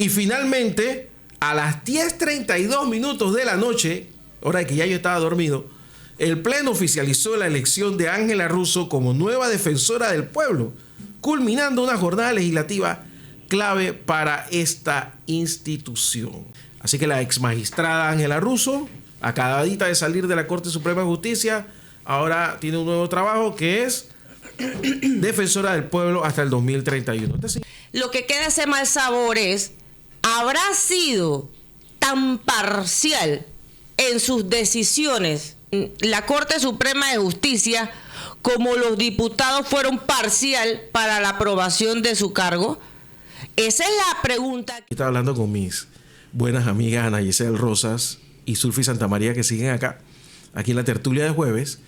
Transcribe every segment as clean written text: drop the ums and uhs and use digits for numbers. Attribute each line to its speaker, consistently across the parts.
Speaker 1: Y finalmente, a las 10:32 minutos de la noche, hora de que ya yo estaba dormido, el Pleno oficializó la elección de Ángela Russo como nueva defensora del pueblo, culminando una jornada legislativa clave para esta institución. Así que la ex magistrada Ángela Russo, acabadita de salir de la Corte Suprema de Justicia, ahora tiene un nuevo trabajo que es defensora del pueblo hasta el 2031.
Speaker 2: Lo que queda ese mal sabor es, ¿habrá sido tan parcial en sus decisiones la Corte Suprema de Justicia como los diputados fueron parcial para la aprobación de su cargo? Esa es la pregunta.
Speaker 1: Estaba hablando con mis buenas amigas Ana Giselle Rosas y Sulfi Santa María, que siguen aquí en la tertulia de jueves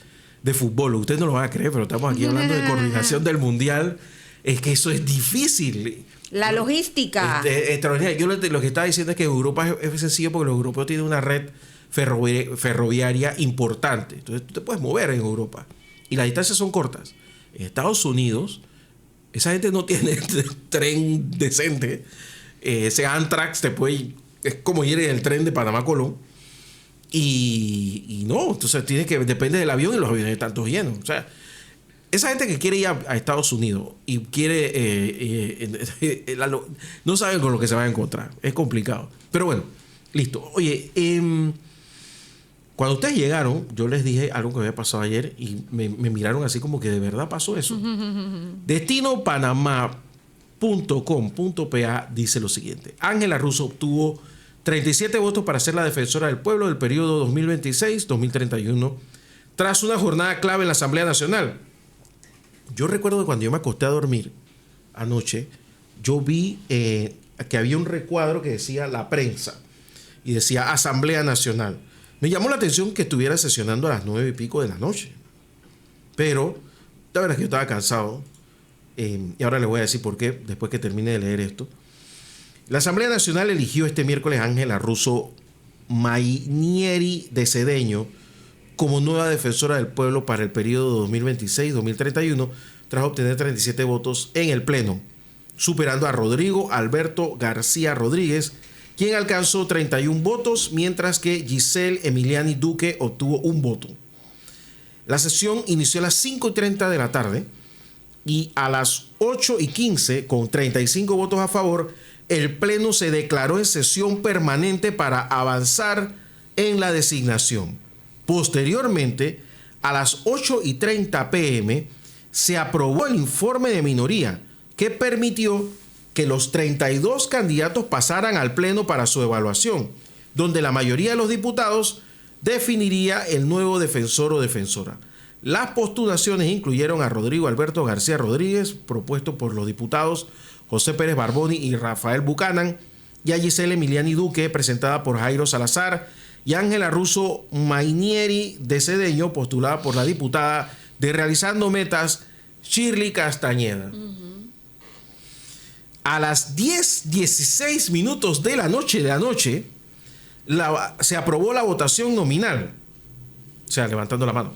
Speaker 1: de fútbol. Ustedes no lo van a creer, pero estamos aquí hablando de coordinación del mundial. Es que eso es difícil.
Speaker 3: La logística.
Speaker 1: Extraordinario. Yo lo que estaba diciendo es que Europa es sencillo porque los europeos tienen una red ferroviaria importante. Entonces tú te puedes mover en Europa. Y las distancias son cortas. En Estados Unidos, esa gente no tiene tren decente. Ese Amtrak es como ir en el tren de Panamá a Colón. Y no, entonces depende del avión, y los aviones están todos llenos. O sea, esa gente que quiere ir a Estados Unidos y quiere no saben con lo que se va a encontrar. Es complicado. Pero bueno, listo. Oye, cuando ustedes llegaron, yo les dije algo que había pasado ayer y me miraron así como que de verdad pasó eso. Destinopanamá.com.pa dice lo siguiente: Ángela Russo obtuvo 37 votos para ser la defensora del pueblo del periodo 2026-2031 tras una jornada clave en la Asamblea Nacional. Yo recuerdo que cuando yo me acosté a dormir anoche, yo vi que había un recuadro que decía la prensa y decía Asamblea Nacional. Me llamó la atención que estuviera sesionando a las 9:00 y pico de la noche. Pero la verdad es que yo estaba cansado. Y ahora les voy a decir por qué después que termine de leer esto. La Asamblea Nacional eligió este miércoles a Ángela Russo Mainieri de Cedeño como nueva defensora del pueblo para el periodo 2026-2031 tras obtener 37 votos en el Pleno, superando a Rodrigo Alberto García Rodríguez, quien alcanzó 31 votos, mientras que Giselle Emiliani Duque obtuvo 1 voto. La sesión inició a las 5:30 de la tarde y a las 8:15, con 35 votos a favor, el Pleno se declaró en sesión permanente para avanzar en la designación. Posteriormente, a las 8:30 p.m., se aprobó el informe de minoría que permitió que los 32 candidatos pasaran al Pleno para su evaluación, donde la mayoría de los diputados definiría el nuevo defensor o defensora. Las postulaciones incluyeron a Rodrigo Alberto García Rodríguez, propuesto por los diputados José Pérez Barboni y Rafael Buchanan, y a Giselle Emiliani Duque, presentada por Jairo Salazar, y Ángela Russo Mainieri de Cedeño, postulada por la diputada de Realizando Metas, Shirley Castañeda. A las 10:16 minutos de la noche se aprobó la votación nominal. O sea, levantando la mano.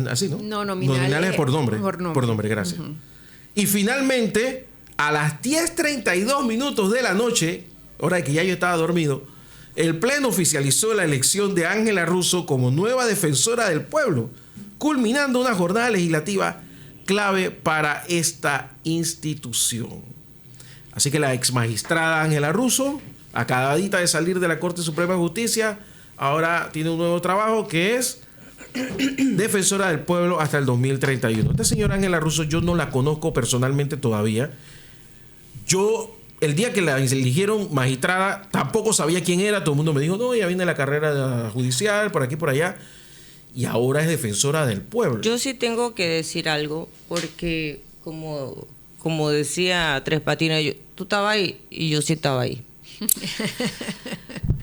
Speaker 1: Así, ¿no?
Speaker 3: No, nominal
Speaker 1: es por nombre. Por nombre, gracias. Y finalmente, a las 10:32 minutos de la noche, hora de que ya yo estaba dormido, el Pleno oficializó la elección de Ángela Russo como nueva defensora del pueblo, culminando una jornada legislativa clave para esta institución. Así que la ex magistrada Ángela Russo, acabadita de salir de la Corte Suprema de Justicia, ahora tiene un nuevo trabajo que es defensora del pueblo hasta el 2031. Esta señora Ángela Russo yo no la conozco personalmente todavía. El día que la eligieron magistrada, tampoco sabía quién era. Todo el mundo me dijo, no, ella viene de la carrera judicial, por aquí, por allá. Y ahora es defensora del pueblo.
Speaker 2: Yo sí tengo que decir algo, porque como decía Tres Patines, tú estabas ahí y yo sí estaba ahí.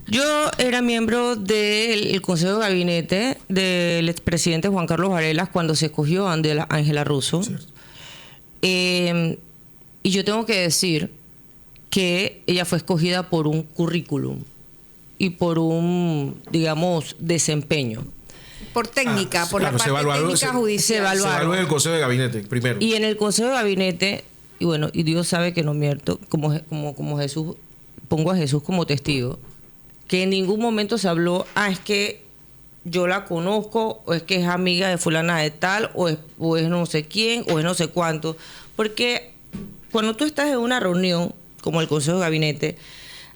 Speaker 2: Yo era miembro del Consejo de Gabinete del expresidente Juan Carlos Varela cuando se escogió a Ángela Russo. Y yo tengo que decir que ella fue escogida por un currículum y por un, digamos, desempeño.
Speaker 3: Por técnica, por
Speaker 1: claro,
Speaker 3: la parte técnica judicial.
Speaker 2: Se evaluaron
Speaker 1: en el Consejo de Gabinete primero.
Speaker 2: Y en el Consejo de Gabinete, y bueno, y Dios sabe que no miento, como Jesús pongo a Jesús como testigo, que en ningún momento se habló, es que yo la conozco, o es que es amiga de fulana de tal, o es no sé quién, o es no sé cuánto. Porque cuando tú estás en una reunión, como el Consejo de Gabinete,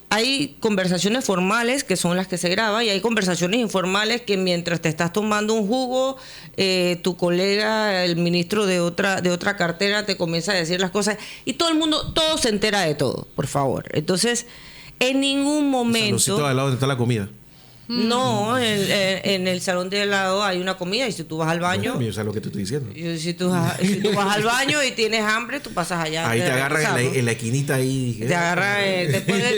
Speaker 2: hay conversaciones formales que son las que se graban y hay conversaciones informales que mientras te estás tomando un jugo, tu colega, el ministro de otra cartera te comienza a decir las cosas y todo se entera de todo, por favor. Entonces, en ningún momento...
Speaker 1: El saloncito de al lado donde está la comida.
Speaker 2: No, en el salón de al lado hay una comida y si tú vas al baño...
Speaker 1: Yo sé lo que te estoy diciendo.
Speaker 2: Si tú vas al baño y tienes hambre, tú pasas allá.
Speaker 1: Ahí te agarran en la esquinita ahí.
Speaker 2: Te agarran,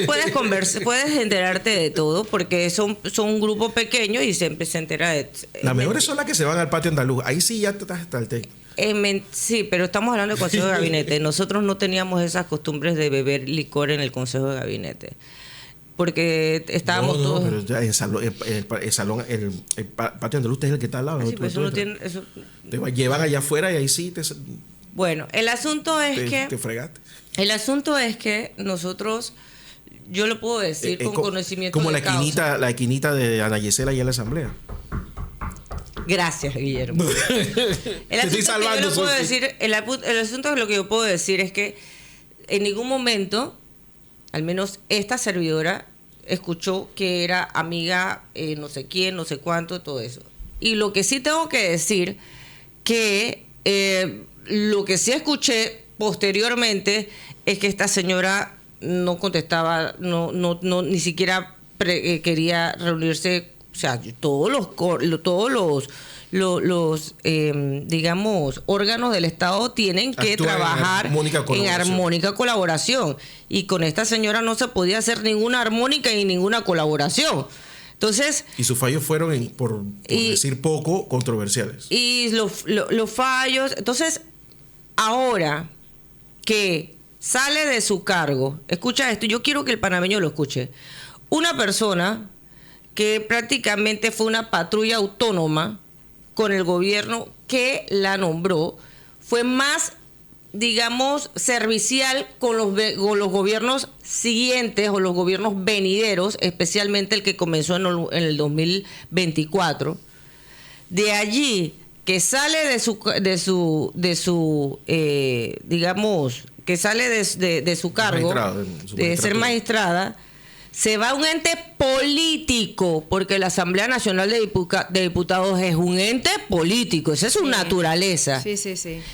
Speaker 2: puedes conversar, puedes enterarte de todo porque son un grupo pequeño y siempre se entera de...
Speaker 1: Las mejores son las que se van al patio andaluz. Ahí sí ya estás hasta el té.
Speaker 2: Sí, pero estamos hablando del Consejo de Gabinete. Nosotros no teníamos esas costumbres de beber licor en el Consejo de Gabinete. Porque estábamos todos...
Speaker 1: pero ya el patio andaluz es el que está al lado.
Speaker 2: Sí, pues
Speaker 1: te llevan allá afuera y ahí sí te...
Speaker 2: Bueno, el asunto es que...
Speaker 1: Te fregaste.
Speaker 2: El asunto es que nosotros... Yo lo puedo decir con conocimiento
Speaker 1: como
Speaker 2: de causa.
Speaker 1: La esquinita de Ana Yesela allá en la asamblea.
Speaker 2: Gracias, Guillermo. El asunto es lo que yo puedo decir es que en ningún momento, al menos esta servidora, escuchó que era amiga no sé quién, no sé cuánto, todo eso. Y lo que sí tengo que decir, que lo que sí escuché posteriormente es que esta señora no contestaba, ni siquiera quería reunirse. O sea, todos los digamos, órganos del Estado tienen que trabajar en armónica colaboración. Y con esta señora no se podía hacer ninguna armónica ni ninguna colaboración. Entonces...
Speaker 1: Y sus fallos fueron, por decir poco, controversiales.
Speaker 2: Y los fallos... Entonces, ahora que sale de su cargo, escucha esto, yo quiero que el panameño lo escuche. Una persona que prácticamente fue una patrulla autónoma con el gobierno que la nombró, fue más, digamos, servicial con los gobiernos siguientes o los gobiernos venideros, especialmente el que comenzó en el 2024. De allí, que sale digamos, que sale de su cargo, de ser magistrada, se va a un ente político, porque la Asamblea Nacional de Diputados es un ente político, esa es su naturaleza.
Speaker 3: Sí.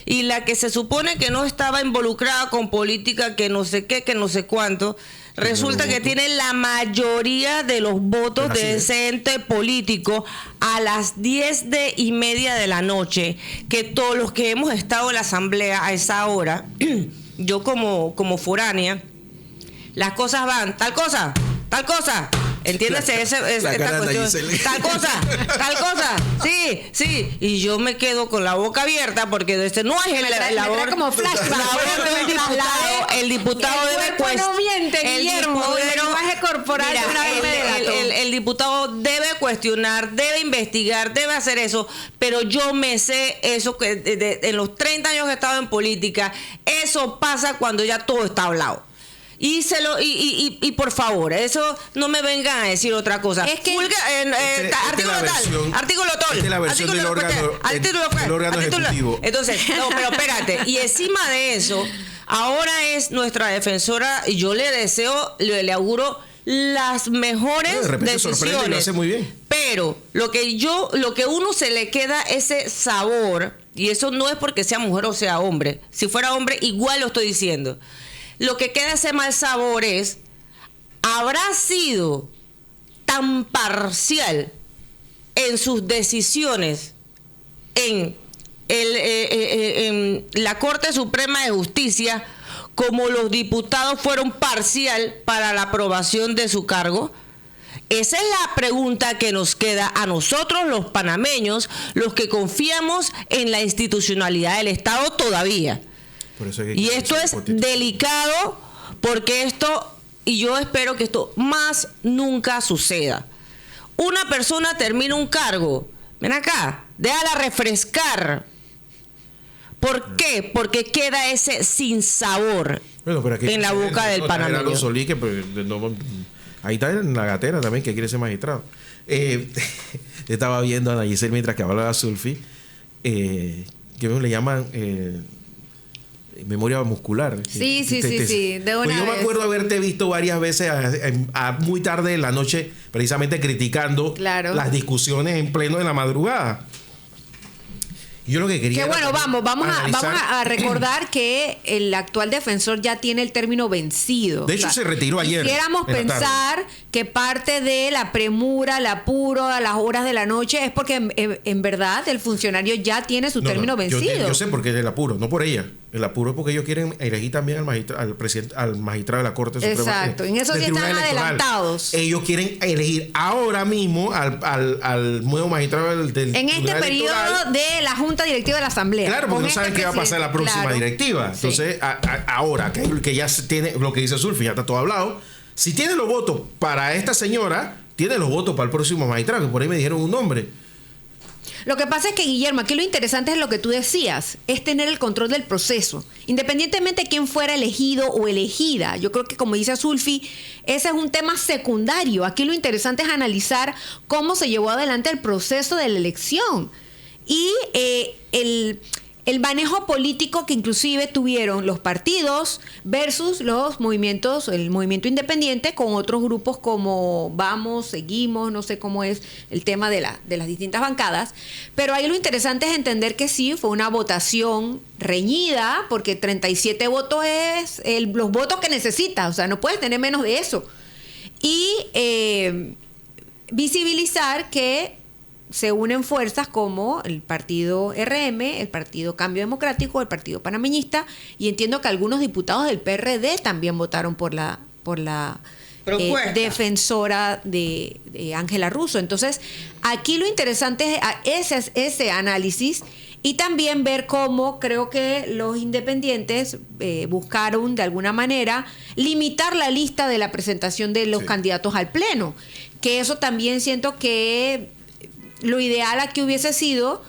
Speaker 2: Y la que se supone que no estaba involucrada con política, que no sé qué, que no sé cuánto, resulta que tiene la mayoría de los votos de ese ente político a las 10:30 de la noche, que todos los que hemos estado en la Asamblea a esa hora, yo como foránea, las cosas van, tal cosa, entiéndase esta cuestión, tal cosa, sí, y yo me quedo con la boca abierta porque no es la labor
Speaker 3: como flashback.
Speaker 2: El diputado debe el diputado debe cuestionar, debe investigar, debe hacer eso, pero yo me sé eso que en los 30 años que he estado en política, eso pasa cuando ya todo está hablado. Y por favor, eso no me vengan a decir otra cosa. Es que artículo tal.
Speaker 1: Es la versión del órgano ejecutivo.
Speaker 2: Entonces, no, pero espérate. Y encima de eso, ahora es nuestra defensora y yo le deseo, le auguro las mejores decisiones.
Speaker 1: Lo hace muy bien.
Speaker 2: Pero lo que uno se le queda ese sabor, y eso no es porque sea mujer o sea hombre. Si fuera hombre, igual lo estoy diciendo. Lo que queda ese mal sabor es, ¿habrá sido tan parcial en sus decisiones en la Corte Suprema de Justicia como los diputados fueron parcial para la aprobación de su cargo? Esa es la pregunta que nos queda a nosotros los panameños, los que confiamos en la institucionalidad del Estado todavía. Y esto es delicado porque y yo espero que esto más nunca suceda. Una persona termina un cargo, ven acá, déjala refrescar. ¿Por qué? Porque queda ese sinsabor.
Speaker 1: Bueno, pero aquí
Speaker 2: en la boca del panameño.
Speaker 1: Gerardo Solís, que, pues, no, ahí está en la gatera también, que quiere ser magistrado. Estaba viendo a Ana Giselle mientras que hablaba Zulfi, que le llaman memoria muscular.
Speaker 3: Sí, de una
Speaker 1: pues yo me
Speaker 3: vez.
Speaker 1: acuerdo haberte visto varias veces a muy tarde en la noche, precisamente criticando
Speaker 3: Claro.
Speaker 1: las discusiones en pleno de la madrugada. Yo lo que quería
Speaker 3: Que bueno,
Speaker 1: era
Speaker 3: vamos
Speaker 1: analizar-
Speaker 3: a recordar que el actual defensor ya tiene el término vencido.
Speaker 1: De hecho, se retiró ayer,
Speaker 3: Quisiéramos
Speaker 1: en la tarde.
Speaker 3: pensar que parte de la premura, el apuro a las horas de la noche es porque en verdad el funcionario ya tiene su término vencido.
Speaker 1: Yo sé por qué es el apuro, no por ella. El apuro es porque ellos quieren elegir también al presidente, al magistrado de la Corte Suprema.
Speaker 3: Exacto, en eso
Speaker 1: del
Speaker 3: sí están
Speaker 1: Tribunal Electoral.
Speaker 3: adelantados.
Speaker 1: Ellos quieren elegir ahora mismo al nuevo magistrado del
Speaker 3: En este
Speaker 1: Tribunal
Speaker 3: periodo
Speaker 1: Electoral.
Speaker 3: de la Junta Directiva de la Asamblea.
Speaker 1: Claro, porque
Speaker 3: Con
Speaker 1: no saben
Speaker 3: este
Speaker 1: qué va a pasar en la próxima
Speaker 3: claro.
Speaker 1: directiva.
Speaker 3: Sí.
Speaker 1: Entonces, ahora que ya se tiene lo que dice Zulfi, ya está todo hablado. Si tiene los votos para esta señora, tiene los votos para el próximo magistrado, que por ahí me dijeron un nombre.
Speaker 3: Lo que pasa es que, Guillermo, aquí lo interesante es lo que tú decías, es tener el control del proceso. Independientemente de quién fuera elegido o elegida, yo creo que, como dice Zulfi, ese es un tema secundario. Aquí lo interesante es analizar cómo se llevó adelante el proceso de la elección y el manejo político que inclusive tuvieron los partidos versus los movimientos, el movimiento independiente con otros grupos como Vamos, Seguimos, no sé cómo es el tema de las distintas bancadas. Pero ahí lo interesante es entender que sí, fue una votación reñida, porque 37 votos es los votos que necesitas, o sea, no puedes tener menos de eso. Y visibilizar que se unen fuerzas como el partido RM, el partido Cambio Democrático, el partido panameñista, y entiendo que algunos diputados del PRD también votaron por la
Speaker 2: Propuesta.
Speaker 3: defensora de Ángela Russo. Entonces, aquí lo interesante es ese análisis y también ver cómo creo que los independientes buscaron de alguna manera limitar la lista de la presentación de los candidatos al Pleno, que eso también siento que lo ideal aquí hubiese sido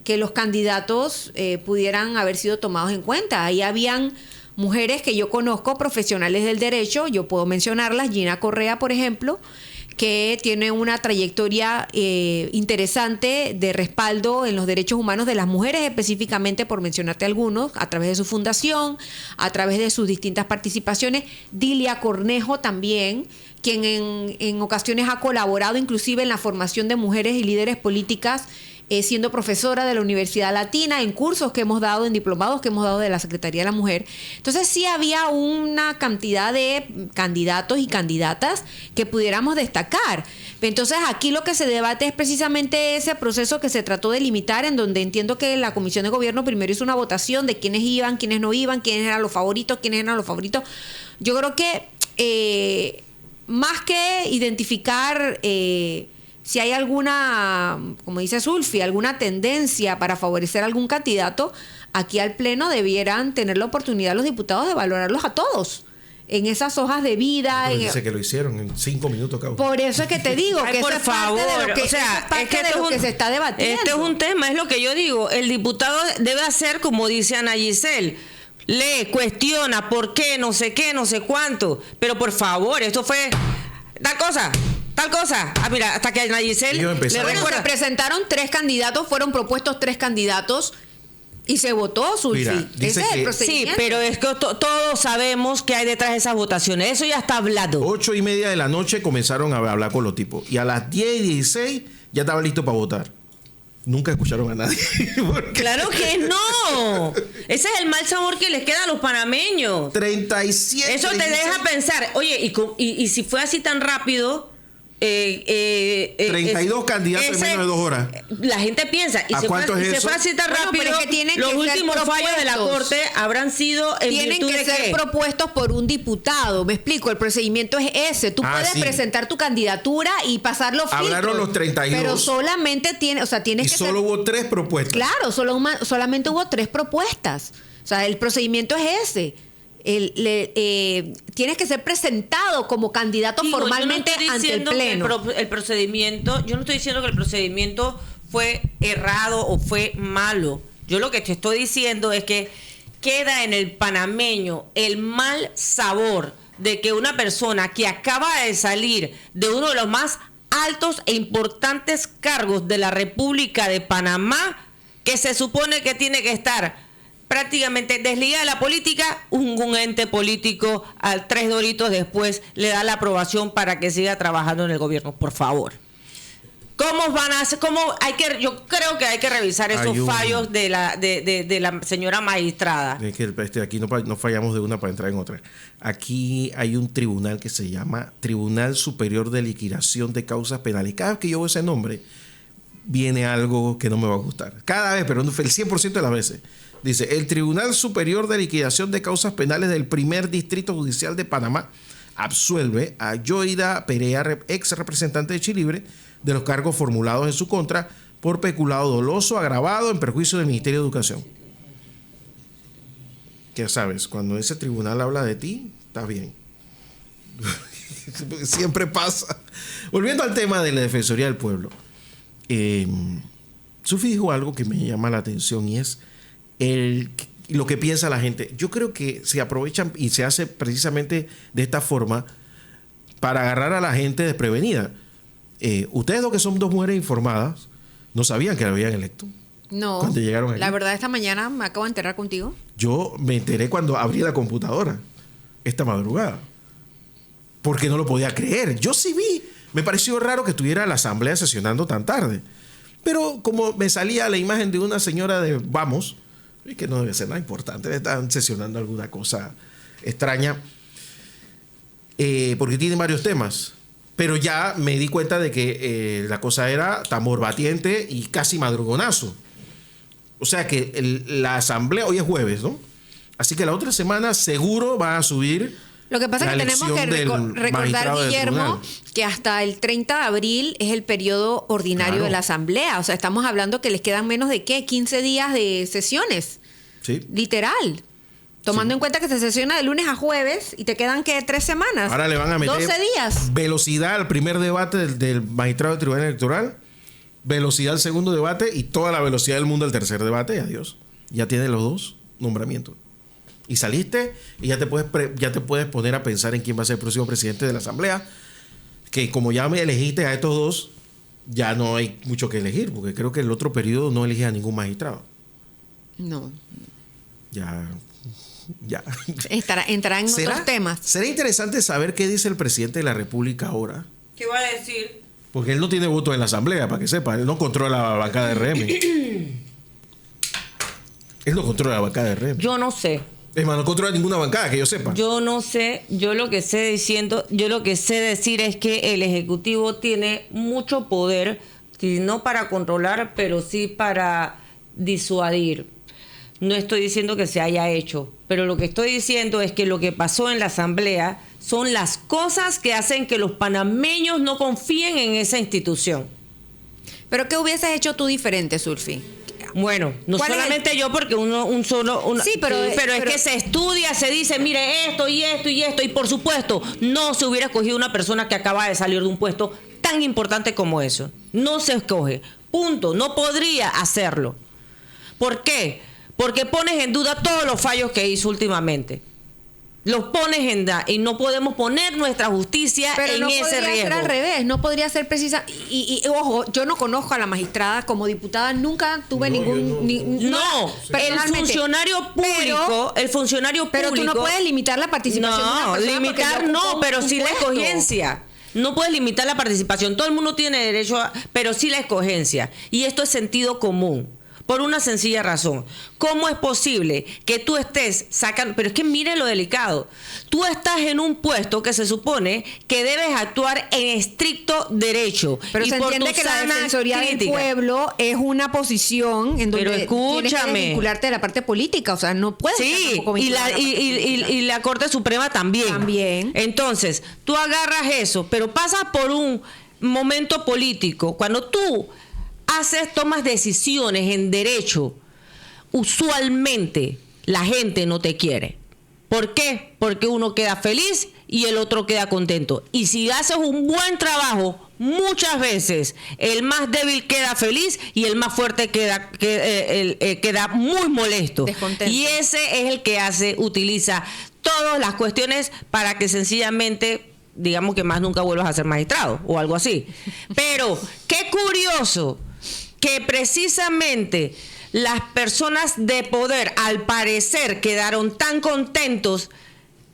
Speaker 3: que los candidatos pudieran haber sido tomados en cuenta. Ahí habían mujeres que yo conozco, profesionales del derecho, yo puedo mencionarlas, Gina Correa, por ejemplo, que tiene una trayectoria interesante de respaldo en los derechos humanos de las mujeres, específicamente, por mencionarte algunos, a través de su fundación, a través de sus distintas participaciones. Dilia Cornejo también, quien en ocasiones ha colaborado inclusive en la formación de mujeres y líderes políticas, siendo profesora de la Universidad Latina, en cursos que hemos dado, en diplomados que hemos dado de la Secretaría de la Mujer. Entonces sí había una cantidad de candidatos y candidatas que pudiéramos destacar. Entonces aquí lo que se debate es precisamente ese proceso que se trató de limitar, en donde entiendo que la Comisión de Gobierno primero hizo una votación de quiénes iban, quiénes no iban, quiénes eran los favoritos, quiénes eran los favoritos. Yo creo que más que identificar si hay alguna, como dice Zulfi, alguna tendencia para favorecer a algún candidato, aquí al Pleno debieran tener la oportunidad los diputados de valorarlos a todos en esas hojas de vida.
Speaker 1: Pero dice que lo hicieron en 5 minutos cada uno.
Speaker 3: Por eso es que te digo
Speaker 2: Ay,
Speaker 3: que
Speaker 2: por
Speaker 3: eso es parte de
Speaker 2: favor,
Speaker 3: lo que,
Speaker 2: o sea,
Speaker 3: eso es parte
Speaker 2: es que
Speaker 3: de
Speaker 2: esto
Speaker 3: lo
Speaker 2: es
Speaker 3: que
Speaker 2: un-
Speaker 3: se está debatiendo.
Speaker 2: Este es un tema, es lo que yo digo. El diputado debe hacer como dice Ana Giselle. Lee, cuestiona, por qué, no sé qué, no sé cuánto. Pero por favor, esto fue tal cosa. Ah, mira, hasta que Ana Giselle
Speaker 1: Ellos
Speaker 2: le
Speaker 1: empezaron.
Speaker 3: Bueno,
Speaker 2: recuerda.
Speaker 3: se presentaron 3 candidatos, fueron propuestos 3 candidatos y se votó, Zulfi.
Speaker 1: Mira, dice
Speaker 3: Ese es el
Speaker 1: que-
Speaker 2: Sí,
Speaker 3: procedimiento.
Speaker 2: pero es que todos sabemos que hay detrás de esas votaciones. Eso ya está hablado.
Speaker 1: 8:30 de la noche comenzaron a hablar con los tipos. Y a las 10:16 ya estaba listo para votar. Nunca escucharon a nadie. Porque
Speaker 2: Claro que no. Ese es el mal sabor que les queda a los panameños.
Speaker 1: 37.
Speaker 2: Eso te
Speaker 1: 36.
Speaker 2: deja pensar, oye, y si fue así tan rápido.
Speaker 1: 32 candidatos en menos de 2 horas.
Speaker 2: La gente piensa, y
Speaker 1: ¿A
Speaker 2: se
Speaker 1: cuánto
Speaker 2: fue,
Speaker 1: es
Speaker 2: y se
Speaker 1: eso?
Speaker 2: fue así tan
Speaker 3: Bueno, pero
Speaker 2: rápido,
Speaker 3: es que tienen
Speaker 2: los
Speaker 3: que ser
Speaker 2: últimos fallos de la
Speaker 3: propuestos.
Speaker 2: Corte habrán sido en
Speaker 3: Tienen
Speaker 2: virtud
Speaker 3: que
Speaker 2: de
Speaker 3: ser
Speaker 2: qué.
Speaker 3: propuestos por un diputado. Me explico, el procedimiento es ese. Tú puedes
Speaker 1: sí.
Speaker 3: presentar tu candidatura y pasar los filtros.
Speaker 1: Hablaron los 32.
Speaker 3: Pero solamente tienes
Speaker 1: Y
Speaker 3: que
Speaker 1: solo hubo 3 propuestas.
Speaker 3: Claro, solamente hubo 3 propuestas. O sea, el procedimiento es ese. Tienes que ser presentado como candidato
Speaker 2: Digo,
Speaker 3: formalmente
Speaker 2: yo no estoy
Speaker 3: ante el
Speaker 2: diciendo que
Speaker 3: Pleno.
Speaker 2: el procedimiento, yo no estoy diciendo que el procedimiento fue errado o fue malo. Yo lo que te estoy diciendo es que queda en el panameño el mal sabor de que una persona que acaba de salir de uno de los más altos e importantes cargos de la República de Panamá, que se supone que tiene que estar prácticamente desligada de la política, un ente político al 3 doritos después le da la aprobación para que siga trabajando en el gobierno, por favor. ¿Cómo van a hacer? Yo creo que hay que revisar esos fallos de la señora magistrada.
Speaker 1: Es que aquí no fallamos de una para entrar en otra. Aquí hay un tribunal que se llama Tribunal Superior de Liquidación de Causas Penales. Cada vez que yo veo ese nombre, viene algo que no me va a gustar. Cada vez, pero el 100% de las veces. Dice, el Tribunal Superior de Liquidación de Causas Penales del Primer Distrito Judicial de Panamá absuelve a Yoida Perea, ex representante de Chilibre, de los cargos formulados en su contra por peculado doloso agravado en perjuicio del Ministerio de Educación. Ya sabes, cuando ese tribunal habla de ti, está bien. Siempre pasa. Volviendo al tema de la Defensoría del Pueblo, Zulfi dijo algo que me llama la atención y es lo que piensa la gente. Yo creo que se aprovechan y se hace precisamente de esta forma para agarrar a la gente desprevenida. Ustedes dos que son dos mujeres informadas, ¿no sabían que la habían electo?
Speaker 3: No,
Speaker 1: cuando llegaron aquí.
Speaker 3: La verdad esta mañana me acabo de enterar contigo.
Speaker 1: Yo me enteré cuando abrí la computadora esta madrugada, porque no lo podía creer. Yo sí vi, me pareció raro que estuviera la asamblea sesionando tan tarde, pero como me salía la imagen de una señora de Vamos, y que no debe ser nada importante, están sesionando alguna cosa extraña, porque tiene varios temas. Pero ya me di cuenta de que la cosa era tambor batiente y casi madrugonazo. O sea que la asamblea, hoy es jueves, ¿no? Así que la otra semana seguro va a subir.
Speaker 3: Lo que pasa es que tenemos que recordar, Guillermo, que hasta el 30 de abril es el periodo ordinario de la asamblea. O sea, estamos hablando que les quedan menos de, ¿qué? 15 días de sesiones. Sí. Literal. Tomando en cuenta que se sesiona de lunes a jueves y te quedan, ¿qué? 3 semanas.
Speaker 1: Ahora le van a meter
Speaker 3: 12 días.
Speaker 1: Velocidad al primer debate del magistrado del Tribunal Electoral, velocidad al segundo debate y toda la velocidad del mundo al tercer debate. Y adiós. Ya tienes los dos nombramientos. Y saliste y ya te puedes poner a pensar en quién va a ser el próximo presidente de la Asamblea. Que como ya me elegiste a estos dos, ya no hay mucho que elegir, porque creo que el otro periodo no elige a ningún magistrado.
Speaker 3: No.
Speaker 1: Ya.
Speaker 3: Entrará en otros temas.
Speaker 1: Será interesante saber qué dice el presidente de la República ahora.
Speaker 2: ¿Qué va a decir?
Speaker 1: Porque él no tiene voto en la asamblea, para que sepa. Él no controla la bancada de RM. Él no controla la bancada de RM.
Speaker 2: Yo no sé.
Speaker 1: Es más, no controla ninguna bancada, que yo sepa.
Speaker 2: Yo no sé. Yo lo que sé decir es que el Ejecutivo tiene mucho poder, no para controlar, pero sí para disuadir. No estoy diciendo que se haya hecho, pero lo que estoy diciendo es que lo que pasó en la asamblea son las cosas que hacen que los panameños no confíen en esa institución.
Speaker 3: ¿Pero qué hubieses hecho tú diferente, Zulfi?
Speaker 2: Bueno, no solamente yo, porque sí, pero es que se estudia, se dice, mire, esto y esto y esto, y por supuesto, no se hubiera escogido una persona que acaba de salir de un puesto tan importante como eso. No se escoge. Punto. No podría hacerlo. ¿Por qué? Porque pones en duda todos los fallos que hizo últimamente. Los pones en duda y no podemos poner nuestra justicia en ese riesgo. Pero no podría
Speaker 3: ser al revés, no podría ser precisa. Y ojo, yo no conozco a la magistrada como diputada, nunca tuve el
Speaker 2: funcionario público.
Speaker 3: Pero tú no puedes limitar la participación de una persona.
Speaker 2: Limitar no, pero sí la escogencia. No puedes limitar la participación. Todo el mundo tiene derecho pero sí la escogencia. Y esto es sentido común. Por una sencilla razón. ¿Cómo es posible que tú estés sacando? Pero es que mire lo delicado. Tú estás en un puesto que se supone que debes actuar en estricto derecho.
Speaker 3: Pero se entiende que la Defensoría del Pueblo es una posición en donde tienes que vincularte de la parte política. O sea, no puedes.
Speaker 2: Sí, y la Corte Suprema también. Entonces, tú agarras eso, pero pasas por un momento político. Cuando tú tomas decisiones en derecho, usualmente la gente no te quiere. ¿Por qué? Porque uno queda feliz y el otro queda contento. Y si haces un buen trabajo, muchas veces el más débil queda feliz y el más fuerte queda muy molesto.
Speaker 3: Descontento.
Speaker 2: Y ese es el que utiliza todas las cuestiones para que sencillamente, digamos, que más nunca vuelvas a ser magistrado o algo así. Pero qué curioso que precisamente las personas de poder, al parecer, quedaron tan contentos,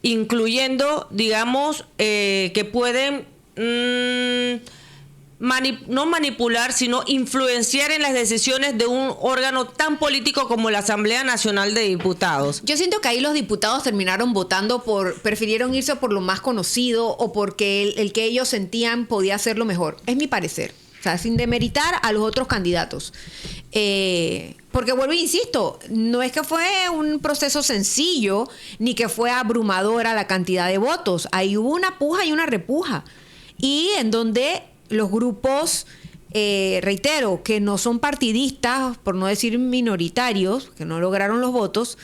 Speaker 2: incluyendo, digamos, que pueden no manipular, sino influenciar en las decisiones de un órgano tan político como la Asamblea Nacional de Diputados.
Speaker 3: Yo siento que ahí los diputados terminaron votando prefirieron irse por lo más conocido o porque el que ellos sentían podía ser lo mejor. Es mi parecer. O sea, sin demeritar a los otros candidatos. Porque vuelvo e insisto, no es que fue un proceso sencillo, ni que fue abrumadora la cantidad de votos. Ahí hubo una puja y una repuja. Y en donde los grupos, reitero, que no son partidistas, por no decir minoritarios, que no lograron los votos,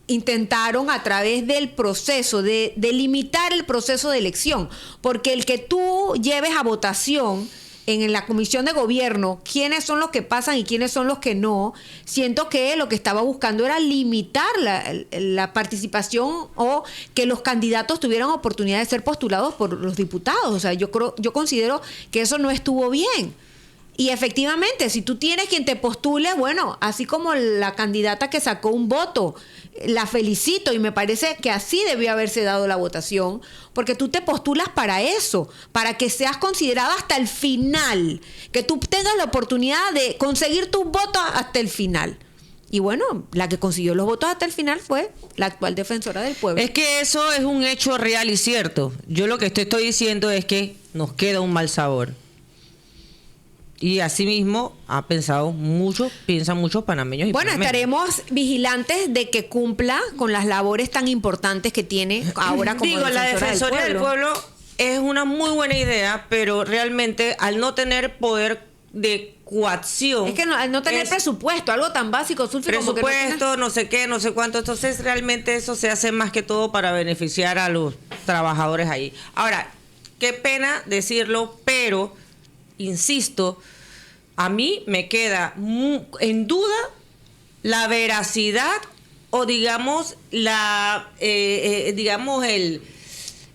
Speaker 3: intentaron a través del proceso, de limitar el proceso de elección. Porque el que tú lleves a votación en la comisión de gobierno quiénes son los que pasan y quiénes son los que no, siento que lo que estaba buscando era limitar la participación o que los candidatos tuvieran oportunidad de ser postulados por los diputados. O sea, yo considero que eso no estuvo bien. Y efectivamente, si tú tienes quien te postule, bueno, así como la candidata que sacó un voto, la felicito y me parece que así debió haberse dado la votación, porque tú te postulas para eso, para que seas considerada hasta el final, que tú tengas la oportunidad de conseguir tus votos hasta el final. Y bueno, la que consiguió los votos hasta el final fue la actual defensora del pueblo.
Speaker 2: Es que eso es un hecho real y cierto. Yo lo que te estoy diciendo es que nos queda un mal sabor. Y asimismo piensan muchos panameños y
Speaker 3: bueno,
Speaker 2: panameñas.
Speaker 3: estaremos vigilantes de que cumpla con las labores tan importantes que tiene ahora como
Speaker 2: la Defensoría del Pueblo es una muy buena idea, pero realmente al no tener poder de coacción...
Speaker 3: Es que al no tener presupuesto, algo tan básico, Sulfi, como que
Speaker 2: presupuesto, no sé qué, no sé cuánto. Entonces realmente eso se hace más que todo para beneficiar a los trabajadores ahí. Ahora, qué pena decirlo, pero... insisto, a mí me queda en duda la veracidad o digamos la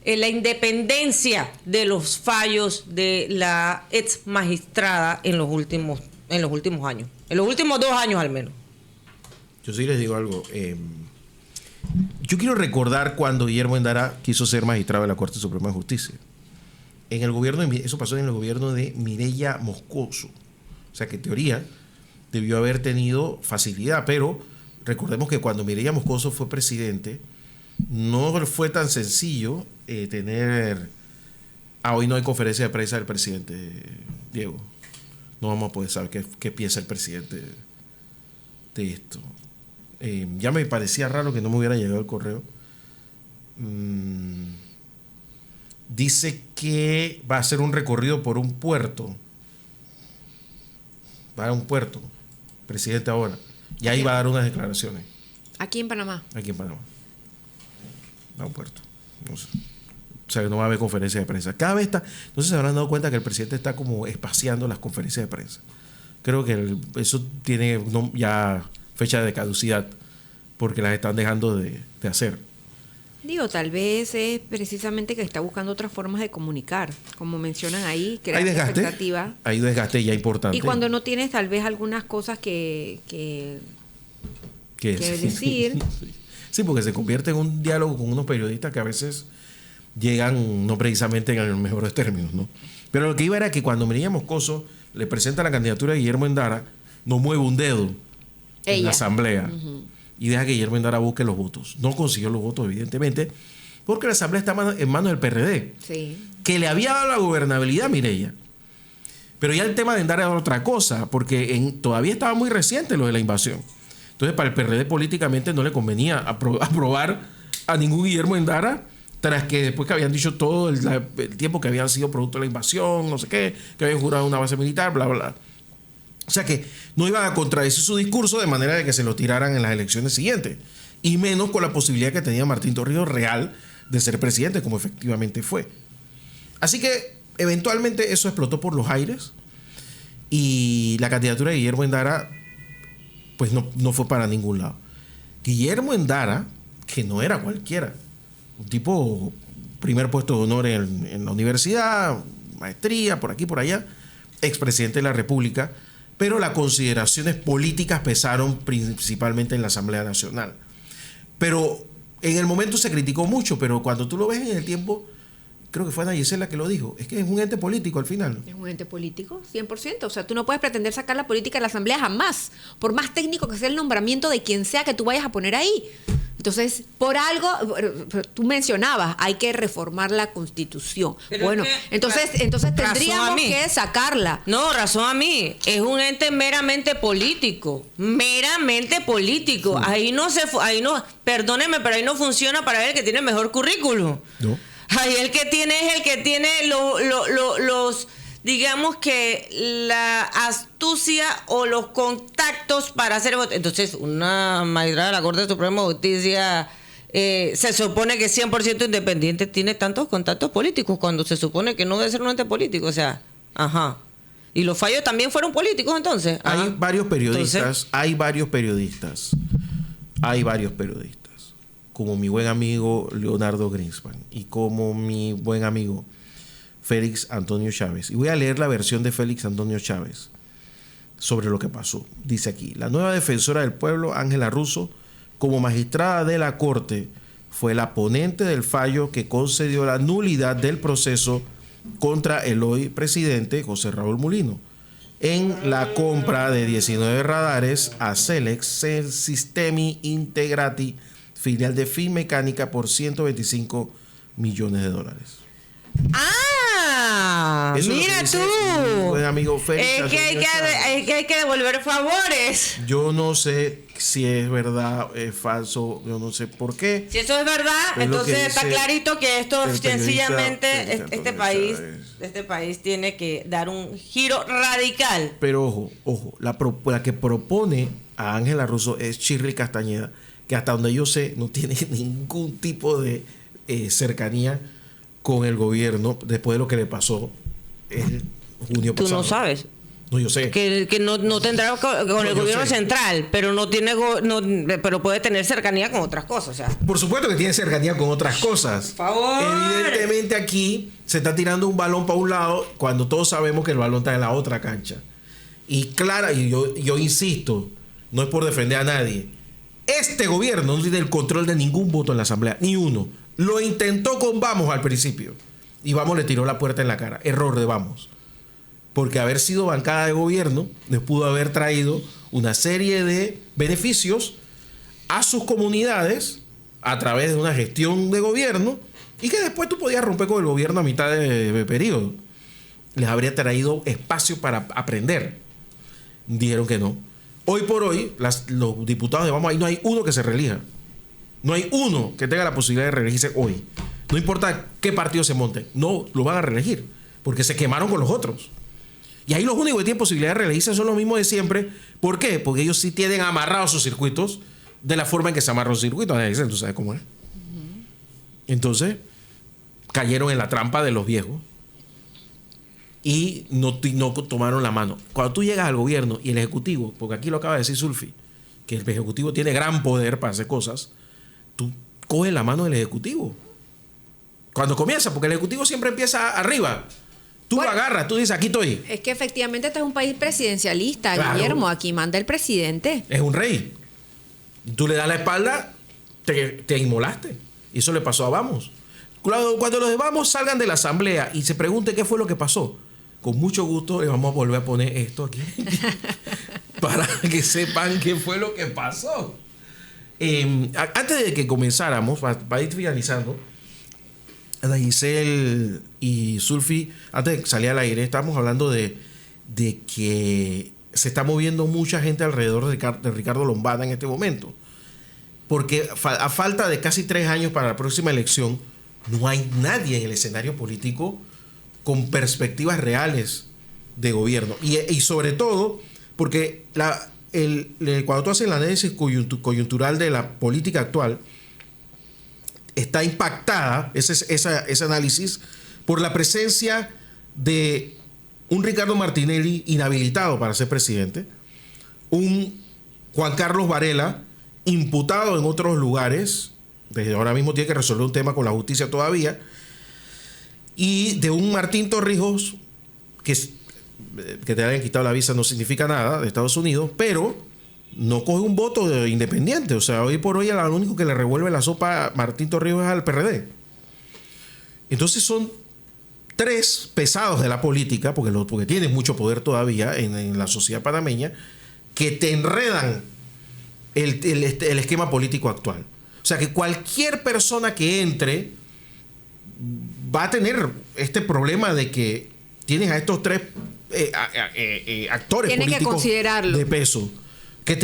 Speaker 2: independencia de los fallos de la ex magistrada en los últimos años, en los últimos 2 años al menos.
Speaker 1: Yo sí les digo algo. Yo quiero recordar cuando Guillermo Endara quiso ser magistrado de la Corte Suprema de Justicia. Eso pasó en el gobierno de Mireya Moscoso. O sea que en teoría debió haber tenido facilidad, pero recordemos que cuando Mireya Moscoso fue presidente, no fue tan sencillo tener... hoy no hay conferencia de prensa del presidente, Diego. No vamos a poder saber qué piensa el presidente de esto. Ya me parecía raro que no me hubiera llegado el correo. Dice que va a hacer un recorrido por un puerto. Va a un puerto, presidente ahora. Y ahí va a dar unas declaraciones.
Speaker 3: Aquí en Panamá.
Speaker 1: Aquí en Panamá. Va a un puerto. No sé. O sea, que no va a haber conferencia de prensa. Cada vez está... Entonces se habrán dado cuenta que el presidente está como espaciando las conferencias de prensa. Creo que eso tiene ya fecha de caducidad porque las están dejando de hacer.
Speaker 3: Digo, tal vez es precisamente que está buscando otras formas de comunicar, como mencionan ahí, crear
Speaker 1: hay desgaste,
Speaker 3: expectativa.
Speaker 1: Hay desgaste ya importante.
Speaker 3: Y cuando no tienes tal vez algunas cosas que decir.
Speaker 1: Sí, porque se convierte en un diálogo con unos periodistas que a veces llegan no precisamente en los mejores términos, ¿no? Pero lo que iba era que cuando Mireya Moscoso le presenta la candidatura de Guillermo Endara, no mueve un dedo en la asamblea. Y deja que Guillermo Endara busque los votos. No consiguió los votos, evidentemente, porque la asamblea está en manos del PRD, que le había dado la gobernabilidad a Mireya. Pero ya el tema de Endara era otra cosa, porque todavía estaba muy reciente lo de la invasión. Entonces, para el PRD políticamente no le convenía aprobar a ningún Guillermo Endara, tras que después que habían dicho todo el tiempo que habían sido producto de la invasión, no sé qué, que habían jurado una base militar, bla, bla, bla. O sea que no iban a contradecir su discurso de manera de que se lo tiraran en las elecciones siguientes. Y menos con la posibilidad que tenía Martín Torrijos real de ser presidente, como efectivamente fue. Así que eventualmente eso explotó por los aires y la candidatura de Guillermo Endara pues no fue para ningún lado. Guillermo Endara, que no era cualquiera, un tipo primer puesto de honor en la universidad, maestría, por aquí, por allá, expresidente de la República, pero las consideraciones políticas pesaron principalmente en la Asamblea Nacional. Pero en el momento se criticó mucho, pero cuando tú lo ves en el tiempo, creo que fue Ana Gisela que lo dijo, es que es un ente político al final.
Speaker 3: Es un ente político, 100%. O sea, tú no puedes pretender sacar la política de la Asamblea jamás, por más técnico que sea el nombramiento de quien sea que tú vayas a poner ahí. Entonces, por algo, tú mencionabas, hay que reformar la Constitución.
Speaker 2: Pero
Speaker 3: bueno, entonces tendríamos que sacarla.
Speaker 2: No, razón a mí. Es un ente meramente político. Meramente político. Ahí no, perdóneme, pero ahí no funciona para ver el que tiene mejor currículum.
Speaker 1: No.
Speaker 2: Ahí el que tiene es el que tiene los digamos que la astucia o los contactos para hacer voto. Entonces, una magistrada de la Corte Suprema de Justicia se supone que 100% independiente tiene tantos contactos políticos cuando se supone que no debe ser un ente político. O sea, ajá. Y los fallos también fueron políticos entonces.
Speaker 1: Hay varios periodistas, como mi buen amigo Leonardo Greenspan y como mi buen amigo Félix Antonio Chávez. Y voy a leer la versión de Félix Antonio Chávez sobre lo que pasó. Dice aquí: la nueva defensora del pueblo, Ángela Russo, como magistrada de la Corte, fue la ponente del fallo que concedió la nulidad del proceso contra el hoy presidente José Raúl Mulino en la compra de 19 radares a Selex Sistemi Integrati, filial de Finmecánica, por $125 millones. Eso
Speaker 2: mira
Speaker 1: es lo que
Speaker 2: tú.
Speaker 1: dice mi buen amigo Félix.
Speaker 2: Es que hay que devolver favores.
Speaker 1: Yo no sé si es verdad, es falso, yo no sé por qué.
Speaker 2: Si eso es verdad, entonces está clarito que esto sencillamente este país tiene que dar un giro radical.
Speaker 1: Pero ojo, la que propone a Ángela Russo es Shirley Castañeda, que hasta donde yo sé no tiene ningún tipo de cercanía con el gobierno después de lo que le pasó el junio pasado.
Speaker 2: Tú no sabes.
Speaker 1: No, yo sé.
Speaker 2: Que no tendrá con el gobierno central, pero no tiene pero puede tener cercanía con otras cosas. O sea.
Speaker 1: Por supuesto que tiene cercanía con otras cosas.
Speaker 2: Por favor.
Speaker 1: Evidentemente aquí se está tirando un balón para un lado cuando todos sabemos que el balón está en la otra cancha. Y claro, y yo insisto, no es por defender a nadie. Este gobierno no tiene el control de ningún voto en la Asamblea, ni uno. Lo intentó con Vamos al principio y Vamos le tiró la puerta en la cara. Error de Vamos. Porque haber sido bancada de gobierno les pudo haber traído una serie de beneficios a sus comunidades a través de una gestión de gobierno y que después tú podías romper con el gobierno a mitad de periodo. Les habría traído espacio para aprender. Dijeron que no. Hoy por hoy, los diputados de Vamos, ahí no hay uno que se reelija. No hay uno que tenga la posibilidad de reelegirse hoy. No importa qué partido se monte. No lo van a reelegir. Porque se quemaron con los otros. Y ahí los únicos que tienen posibilidad de reelegirse son los mismos de siempre. ¿Por qué? Porque ellos sí tienen amarrados sus circuitos de la forma en que se amarran los circuitos. ¿Tú sabes cómo es? Entonces, cayeron en la trampa de los viejos. Y no tomaron la mano. Cuando tú llegas al gobierno y el Ejecutivo, porque aquí lo acaba de decir Zulfi, que el Ejecutivo tiene gran poder para hacer cosas, tú coges la mano del Ejecutivo. Cuando comienza, porque el Ejecutivo siempre empieza arriba. Tú lo agarras, tú dices, aquí estoy.
Speaker 3: Es que efectivamente este es un país presidencialista,
Speaker 1: claro.
Speaker 3: Guillermo. Aquí manda el presidente.
Speaker 1: Es un rey. Tú le das la espalda, te inmolaste. Y eso le pasó a Vamos. Cuando los de Vamos salgan de la asamblea y se pregunten qué fue lo que pasó, con mucho gusto les vamos a volver a poner esto aquí para que sepan qué fue lo que pasó. Antes de que comenzáramos, para ir finalizando, Ana Giselle y Zulfi, antes de salir al aire, estábamos hablando de que se está moviendo mucha gente alrededor de Ricardo Lombana en este momento. Porque a falta de casi 3 años para la próxima elección, no hay nadie en el escenario político con perspectivas reales de gobierno. Y sobre todo, porque cuando tú haces el análisis coyuntural de la política actual, está impactada, ese análisis, por la presencia de un Ricardo Martinelli inhabilitado para ser presidente, un Juan Carlos Varela imputado en otros lugares, desde ahora mismo tiene que resolver un tema con la justicia todavía, y de un Martín Torrijos que te hayan quitado la visa no significa nada de Estados Unidos, pero no coge un voto independiente. O sea, hoy por hoy lo único que le revuelve la sopa a Martín Torrijos es al PRD. Entonces son tres pesados de la política, porque tienen mucho poder todavía en la sociedad panameña, que te enredan el esquema político actual. O sea, que cualquier persona que entre va a tener este problema de que tienes a estos tres actores
Speaker 3: Tienen que
Speaker 1: políticos
Speaker 3: considerarlo.
Speaker 1: de peso, que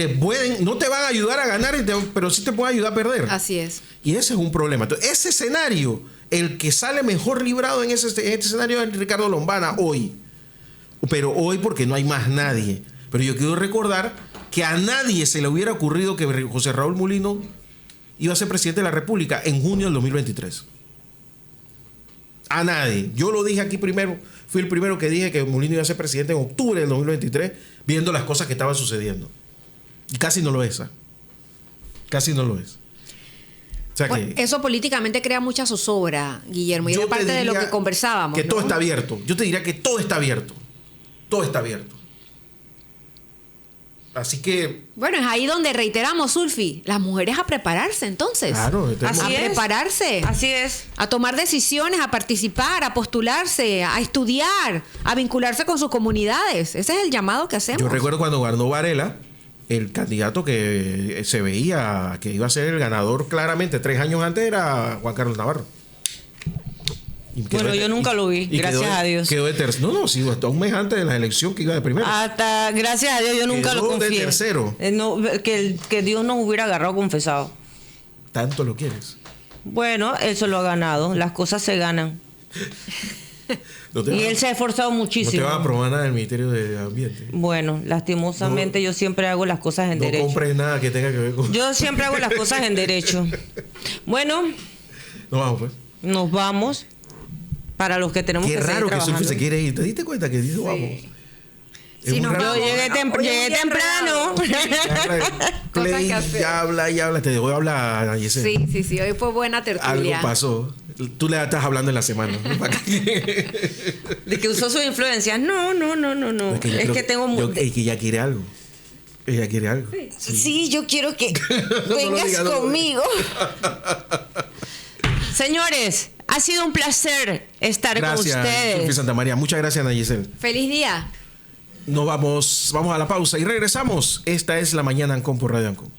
Speaker 1: no te van a ayudar a ganar, pero sí te pueden ayudar a perder.
Speaker 3: Así es.
Speaker 1: Y ese es un problema. Entonces, ese escenario, el que sale mejor librado en este escenario es Ricardo Lombana hoy. Pero hoy porque no hay más nadie. Pero yo quiero recordar que a nadie se le hubiera ocurrido que José Raúl Mulino iba a ser presidente de la República en junio del 2023. A nadie. Yo lo dije aquí primero. Fui el primero que dije que Mulino iba a ser presidente en octubre del 2023, viendo las cosas que estaban sucediendo. Y casi no lo es. Casi no lo es. O sea
Speaker 3: Bueno,
Speaker 1: que
Speaker 3: eso políticamente crea mucha zozobra, Guillermo, y
Speaker 1: yo
Speaker 3: era
Speaker 1: te
Speaker 3: parte de lo
Speaker 1: diría
Speaker 3: que conversábamos.
Speaker 1: que
Speaker 3: ¿no?
Speaker 1: todo está abierto. Yo te diría que todo está abierto. Todo está abierto. Así que
Speaker 3: Bueno, es ahí donde reiteramos, Zulfi, las mujeres a prepararse entonces.
Speaker 1: claro,
Speaker 2: Así
Speaker 3: A
Speaker 2: es.
Speaker 3: prepararse.
Speaker 2: Así es.
Speaker 3: A tomar decisiones, a participar, a postularse, a estudiar, a vincularse con sus comunidades. Ese es el llamado que hacemos.
Speaker 1: yo recuerdo cuando ganó Varela, el candidato que se veía que iba a ser el ganador claramente 3 años antes era Juan Carlos Navarro. Y quedó
Speaker 2: Bueno, yo nunca lo vi,
Speaker 1: y
Speaker 2: gracias a Dios.
Speaker 1: Quedó de tercero. No, sí, hasta un mes antes de la elección que iba de primero.
Speaker 2: Hasta, gracias a Dios, yo nunca
Speaker 1: Quedó
Speaker 2: lo
Speaker 1: de
Speaker 2: confié.
Speaker 1: tercero.
Speaker 2: Que Dios nos hubiera agarrado confesado.
Speaker 1: Tanto lo quieres.
Speaker 2: Bueno, él se lo ha ganado. Las cosas se ganan.
Speaker 1: No te
Speaker 2: Y
Speaker 1: va-
Speaker 2: él se ha esforzado
Speaker 1: no te
Speaker 2: muchísimo.
Speaker 1: va a aprobar nada del Ministerio de Ambiente.
Speaker 2: Bueno, lastimosamente yo siempre hago las cosas en
Speaker 1: No
Speaker 2: derecho.
Speaker 1: compres nada que tenga que ver con...
Speaker 2: Yo siempre hago las cosas en derecho. Bueno,
Speaker 1: No vamos, pues.
Speaker 2: nos vamos. Para los que tenemos
Speaker 1: Qué
Speaker 2: que seguir
Speaker 1: raro que Sophie
Speaker 2: trabajando.
Speaker 1: se quiere ir. ¿Te diste cuenta que dice vamos? Es
Speaker 3: Sí,
Speaker 1: muy
Speaker 3: nos
Speaker 1: raro.
Speaker 2: Yo
Speaker 3: vamos.
Speaker 2: llegué,
Speaker 3: Hoy es un
Speaker 2: llegué
Speaker 3: día
Speaker 2: temprano.
Speaker 3: Cosas
Speaker 1: Play,
Speaker 3: que hacer.
Speaker 1: ya habla. Te dejó de hablar a Yesenia.
Speaker 3: Sí. Hoy fue buena
Speaker 1: Algo
Speaker 3: tertulia.
Speaker 1: pasó. Tú le estás hablando en la semana. ¿No? ¿Para qué?
Speaker 2: De que usó sus influencias. No.
Speaker 1: yo
Speaker 2: Es
Speaker 1: creo-
Speaker 2: que tengo...
Speaker 1: es que ella quiere algo. Ella quiere algo.
Speaker 2: Sí, yo quiero que
Speaker 1: lo
Speaker 2: vengas
Speaker 1: digas, no lo
Speaker 2: conmigo. Señores, ha sido un placer estar con
Speaker 1: Gracias,
Speaker 2: ustedes.
Speaker 1: Sophie Santa María. Muchas gracias, Ana Giselle.
Speaker 3: Feliz día.
Speaker 1: Nos vamos a la pausa y regresamos. Esta es La Mañana Ancon por Radio Ancon.